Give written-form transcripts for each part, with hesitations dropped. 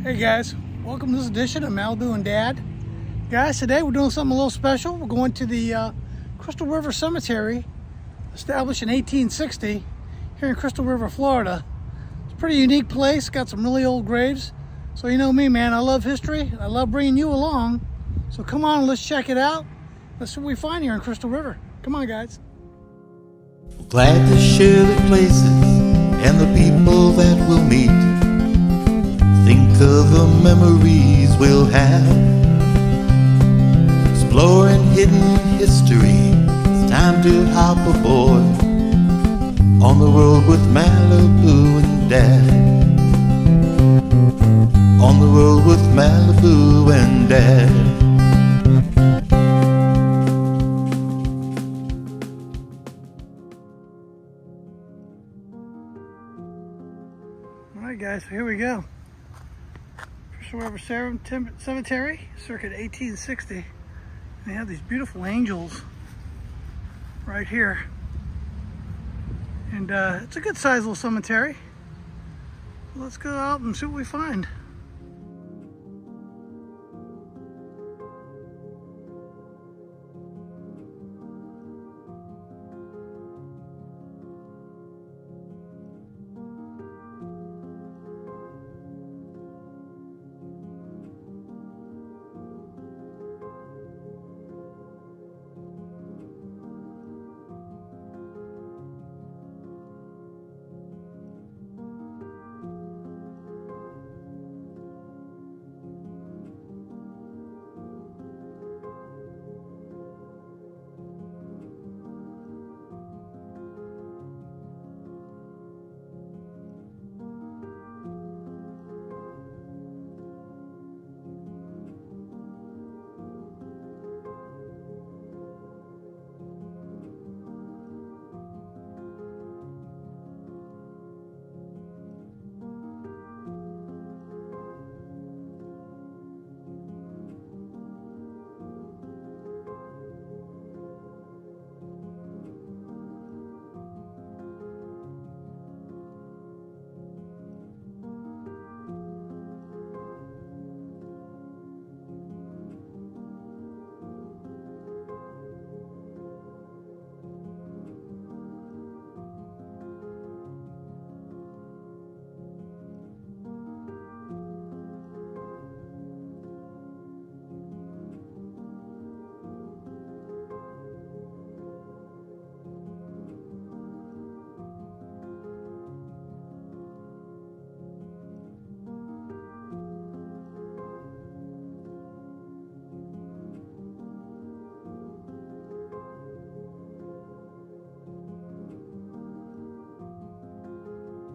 Hey guys, welcome to this edition of Malibu and Dad. Guys, today we're doing something a little special. We're going to the Crystal River Cemetery, established in 1860 here in Crystal River, Florida. It's a pretty unique place, got some really old graves. So you know me, man, I love history. I love bringing you along. So come on, let's check it out. Let's see what we find here in Crystal River. Come on, guys. Glad to share the places and the people that we'll meet. Think of the memories we'll have. Exploring hidden history. It's time to hop aboard on the road with Malibu and Dad. On the road with Malibu and Dad. All right, guys, so here we go. Crystal River Cemetery, circa 1860. They have these beautiful angels right here. And it's a good sized little cemetery. Let's go out and see what we find.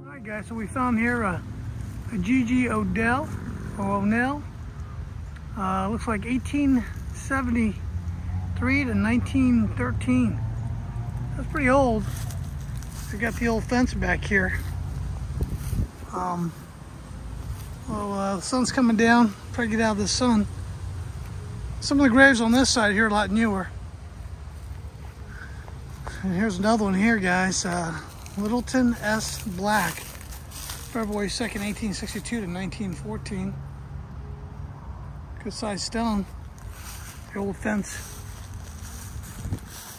Alright guys, so we found here a G.G. Odell, or O'Neill. Looks like 1873 to 1913. That's pretty old. We got the old fence back here. The sun's coming down. Try to get out of the sun. Some of the graves on this side here are a lot newer. And here's another one here, guys. Littleton S. Black, February 2nd, 1862 to 1914. Good sized stone. The old fence.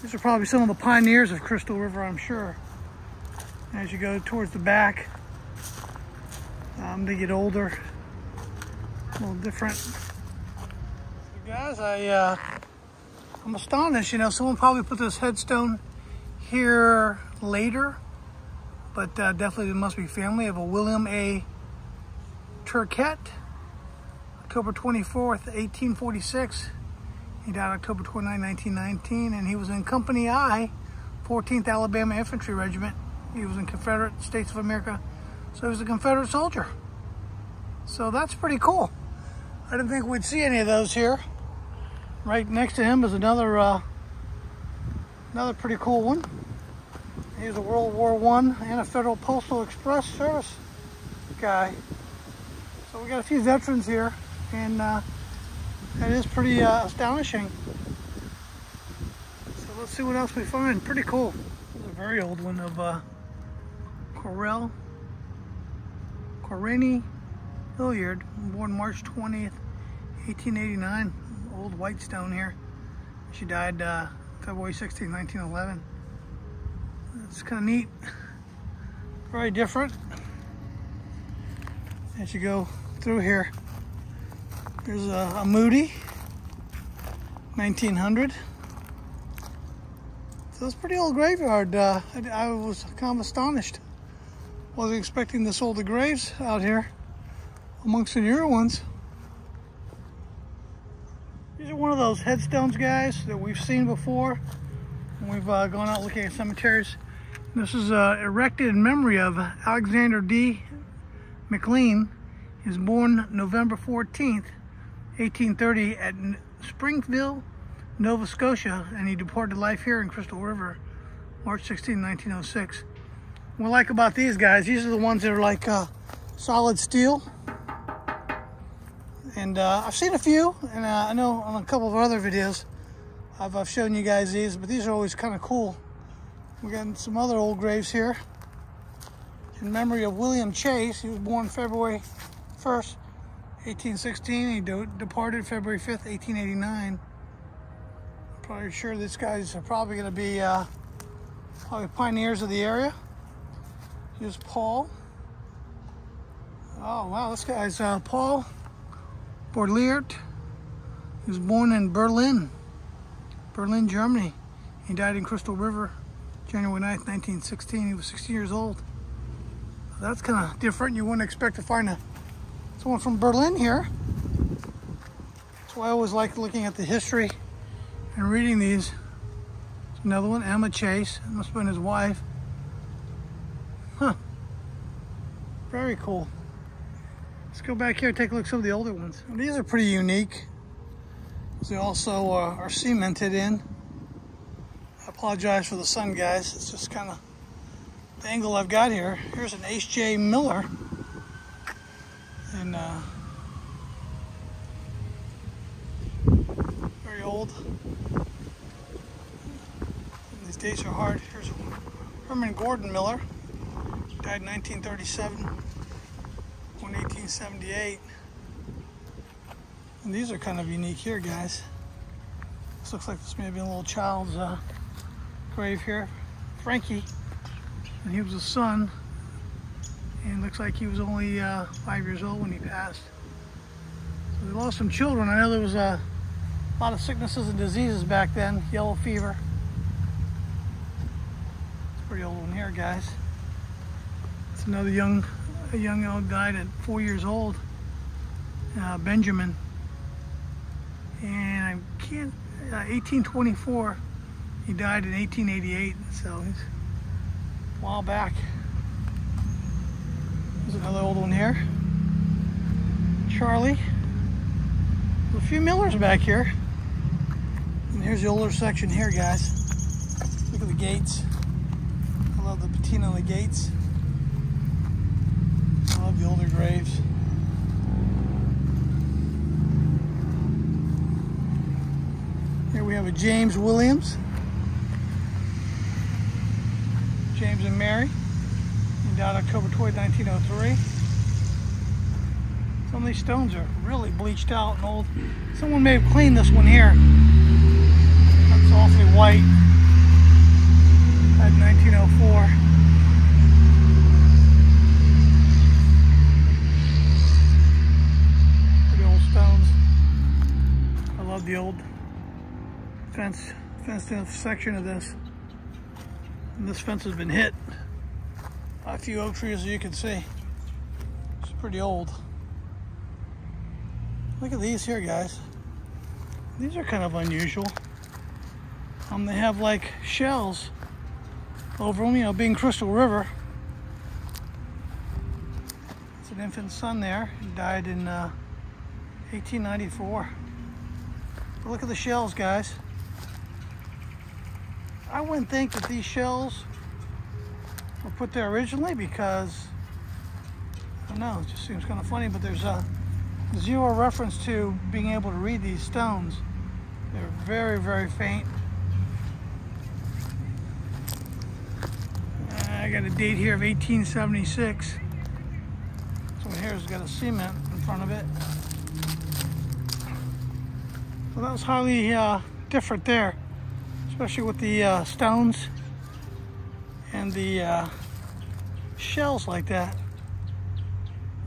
These are probably some of the pioneers of Crystal River, I'm sure. As you go towards the back, they get older, a little different. So guys, I'm astonished. You know, someone probably put this headstone here later. But definitely there must be family of a William A. Turquette, October 24th, 1846. He died October 29, 1919, and he was in Company I, 14th Alabama Infantry Regiment. He was in Confederate States of America, so he was a Confederate soldier. So that's pretty cool. I didn't think we'd see any of those here. Right next to him is another pretty cool one. He's a World War I and a Federal Postal Express Service guy. So we got a few veterans here, and that is pretty astonishing. So let's see what else we find. Pretty cool. This is a very old one of Correni Hilliard, born March 20th, 1889. Old white stone here. She died February 16, 1911. It's kind of neat. Very different. As you go through here, there's a Moody, 1900. So it's a pretty old graveyard. I was kind of astonished. Wasn't expecting this old graves out here amongst the newer ones. These are one of those headstones, guys, that we've seen before when we've gone out looking at cemeteries. This is erected in memory of Alexander D. McLean. He was born November 14th, 1830 at Springville, Nova Scotia, and he departed life here in Crystal River, March 16, 1906. What I like about these guys, these are the ones that are like solid steel. And I've seen a few, and I know on a couple of other videos I've shown you guys these, but these are always kind of cool. We got some other old graves here in memory of William Chase. He was born February 1st, 1816. He departed February 5th, 1889. Probably sure these guys are probably going to be probably pioneers of the area. Here's Paul. Oh wow, this guy's Paul Borliert. He was born in Berlin, Germany. He died in Crystal River, January 9th, 1916. He was 16 years old. That's kind of different. You wouldn't expect to find someone from Berlin here. That's why I always like looking at the history and reading these. There's another one, Emma Chase. It must have been his wife. Huh. Very cool. Let's go back here and take a look at some of the older ones. These are pretty unique. They also are cemented in. I apologize for the sun, guys. It's just kind of the angle I've got here. Here's an H.J. Miller. And very old. These days are hard. Here's Herman Gordon Miller. Died in 1937. Born 1878. And these are kind of unique here, guys. This looks like this may be a little child's grave here. Frankie. And he was a son. And looks like he was only 5 years old when he passed. So we lost some children. I know there was a lot of sicknesses and diseases back then. Yellow fever. It's a pretty old one here, guys. It's another young old died at 4 years old. Benjamin. And I can't, 1824. He died in 1888, so he's a while back. There's another old one here. Charlie. There's a few Millers back here. And here's the older section here, guys. Look at the gates. I love the patina on the gates. I love the older graves. Here we have a James Williams. James and Mary. He died October 20, 1903. Some of these stones are really bleached out and old. Someone may have cleaned this one here. That's awfully white. Died in 1904. The old fenced in section of this. And this fence has been hit by a few oak trees, as you can see. It's pretty old. Look at these here, guys. These are kind of unusual. They have like shells over them, you know, being Crystal River. It's an infant son there. He died in 1894. But look at the shells, guys. I wouldn't think that these shells were put there originally because, I don't know, it just seems kind of funny, but there's zero reference to being able to read these stones. They're very, very faint. I got a date here of 1876. So here's here's got a cement in front of it. So that was highly different there, especially with the stones and the shells like that.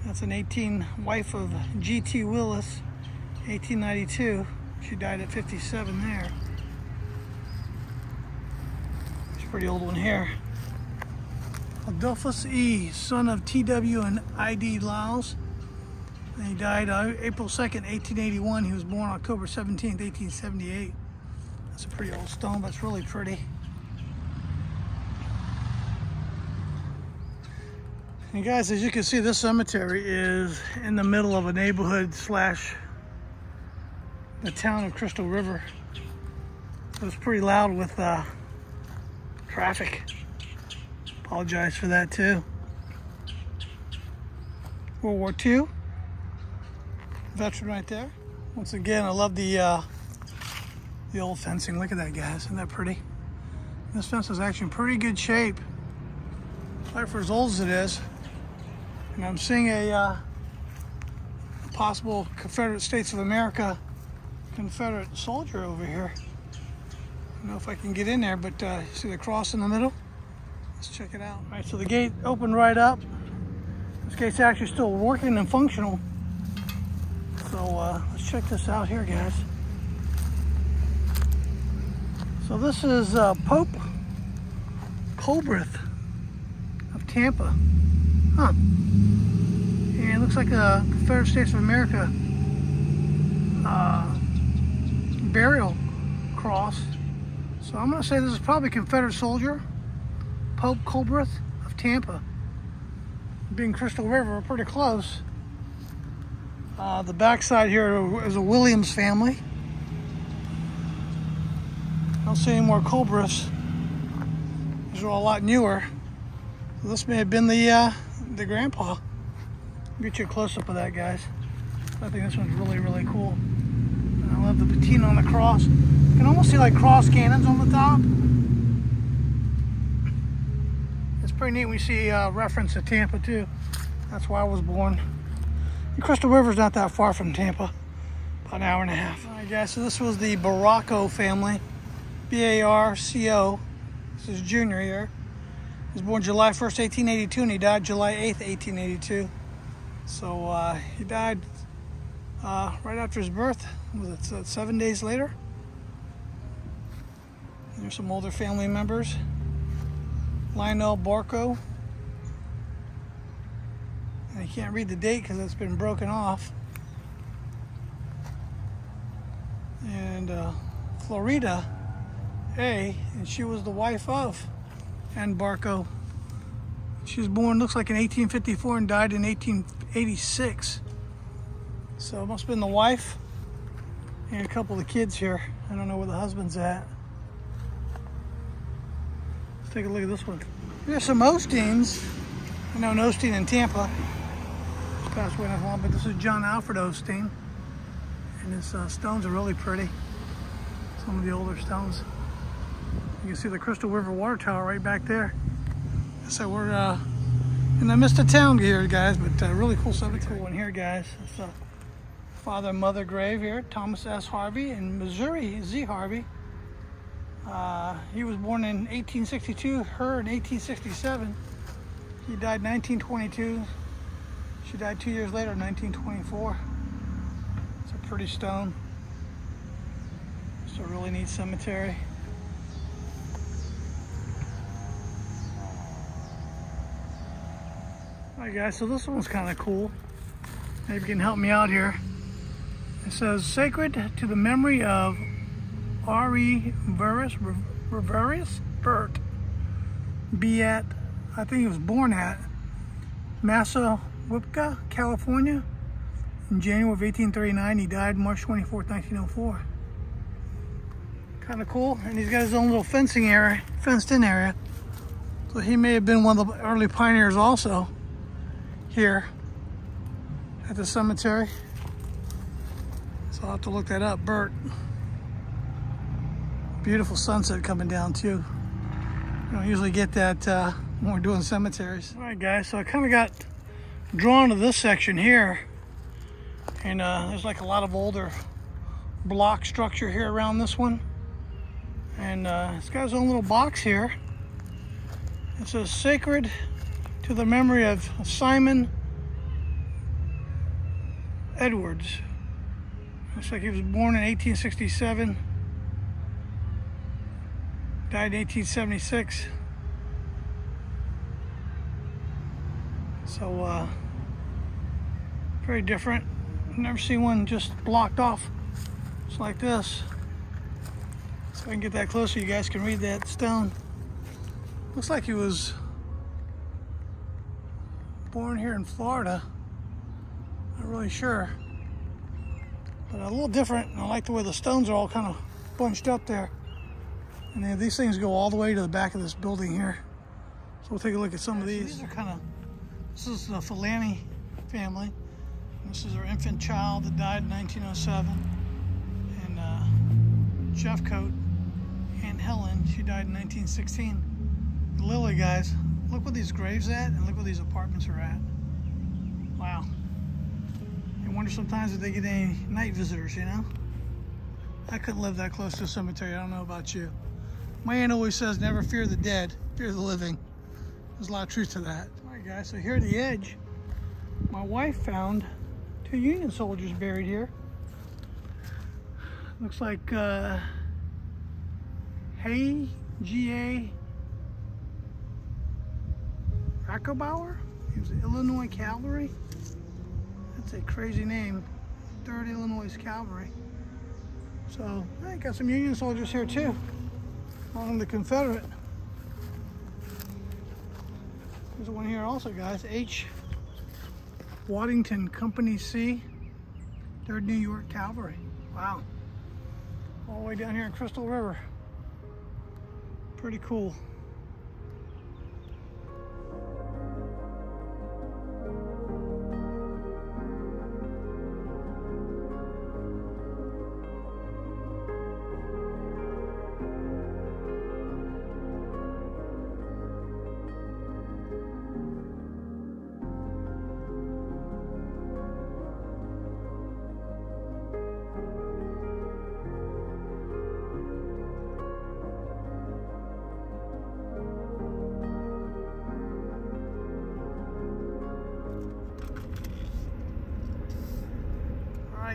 That's an wife of G.T. Willis, 1892. She died at 57 there. She's a pretty old one here. Adolphus E., son of T.W. and I.D. Lyles. And he died April 2nd, 1881. He was born October 17th, 1878. That's a pretty old stone, but it's really pretty. And guys, as you can see, this cemetery is in the middle of a neighborhood slash the town of Crystal River. So it's pretty loud with traffic. Apologize for that too. World War II. Veteran right there. Once again, I love the old fencing. Look at that, guys. Isn't that pretty? This fence is actually in pretty good shape. Right for as old as it is. And I'm seeing a possible Confederate States of America Confederate soldier over here. I don't know if I can get in there, but see the cross in the middle? Let's check it out. All right, so the gate opened right up. This gate's actually still working and functional. So let's check this out here, guys. So this is Pope Colbreth of Tampa. Huh. And it looks like a Confederate States of America burial cross. So I'm going to say this is probably a Confederate soldier. Pope Colbreth of Tampa. Being Crystal River, we're pretty close. The backside here is a Williams family. I don't see any more Colbreths. These are all a lot newer. So this may have been the grandpa. Get you a close-up of that, guys. I think this one's really, really cool. And I love the patina on the cross. You can almost see like cross cannons on the top. It's pretty neat. We see reference to Tampa too. That's where I was born. And Crystal River's not that far from Tampa, about an hour and a half. All right, guys, so this was the Baracco family. B-A-R-C-O. This is Junior here. He was born July 1st, 1882, and he died July 8th, 1882. So he died right after his birth. Was it 7 days later? There's some older family members. Lionel Barco. I can't read the date because it's been broken off. And Florida A, and she was the wife of Ann Barco. She was born, looks like in 1854 and died in 1886. So it must have been the wife and a couple of the kids here. I don't know where the husband's at. Let's take a look at this one. Here's some Osteens. I know an Osteen in Tampa. Just passed away not long, but this is John Alfred Osteen. And his stones are really pretty. Some of the older stones. You can see the Crystal River water tower right back there. So we're in the midst of town here, guys, but really cool cemetery. Cool one here, guys. It's a father and mother grave here, Thomas S. Harvey and Missouri Z. Harvey. He was born in 1862, her in 1867. He died 1922. She died 2 years later in 1924. It's a pretty stone. It's a really neat cemetery. Alright guys, so this one's kind of cool. Maybe you can help me out here. It says, sacred to the memory of R.E. Riverius Burt. Be at, I think he was born at Massawipka, California in January of 1839. He died March 24th, 1904. Kind of cool. And he's got his own little fencing area, fenced in area. So he may have been one of the early pioneers also here at the cemetery. So I'll have to look that up. Burt. Beautiful sunset coming down too. You don't usually get that when we're doing cemeteries. All right guys, so I kind of got drawn to this section here, and there's like a lot of older block structure here around this one, and it's got his own little box here. It says sacred to the memory of Simon Edwards. Looks like he was born in 1867, died in 1876. So very different. I've never seen one just blocked off. It's like this. So I can get that closer, you guys can read that stone. Looks like he was born here in Florida. Not really sure. But a little different. I like the way the stones are all kind of bunched up there. And then these things go all the way to the back of this building here. So we'll take a look at some of these. These are kind of, this is the Falani family. This is their infant child that died in 1907. And Jeffcoat, Aunt Helen, she died in 1916. Lily, guys, look what these graves at and look what these apartments are at. Wow. I wonder sometimes if they get any night visitors, you know? I couldn't live that close to a cemetery. I don't know about you. My aunt always says, never fear the dead, fear the living. There's a lot of truth to that. All right, guys, so here at the edge, my wife found 2 Union soldiers buried here. Looks like Hay G.A. Rackerbauer? He was Illinois Cavalry. That's a crazy name. 3rd Illinois Cavalry. So, I got some Union soldiers here too, along the Confederate. There's one here also, guys. H. Waddington Company C, 3rd New York Cavalry. Wow. All the way down here in Crystal River. Pretty cool.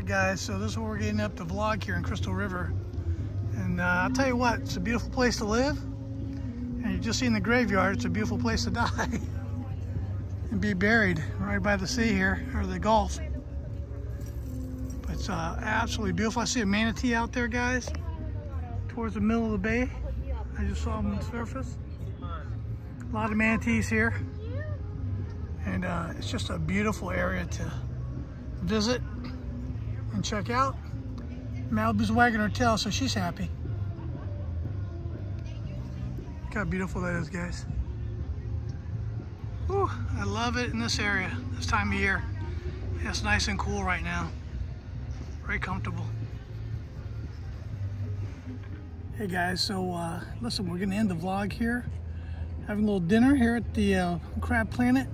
Guys, so this is where we're getting up the vlog here in Crystal River, and I'll tell you what, it's a beautiful place to live, and you've just seen the graveyard. It's a beautiful place to die and be buried right by the sea here, or the Gulf. But it's absolutely beautiful. I see a manatee out there, guys, towards the middle of the bay. I just saw them on the surface. A lot of manatees here, and it's just a beautiful area to visit and check out. Malibu's wagging her tail, so she's happy. Look how beautiful that is, guys. Whew, I love it in this area, this time of year. It's nice and cool right now. Very comfortable. Hey guys, so listen, we're gonna end the vlog here. Having a little dinner here at the Crab Planet.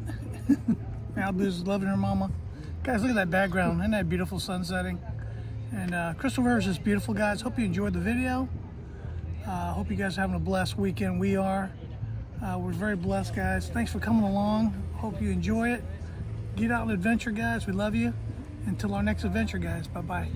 Malibu's loving her mama. Guys, look at that background. Isn't that beautiful sun setting? And Crystal River is just beautiful, guys. Hope you enjoyed the video. Hope you guys are having a blessed weekend. We are. We're very blessed, guys. Thanks for coming along. Hope you enjoy it. Get out and adventure, guys. We love you. Until our next adventure, guys. Bye-bye.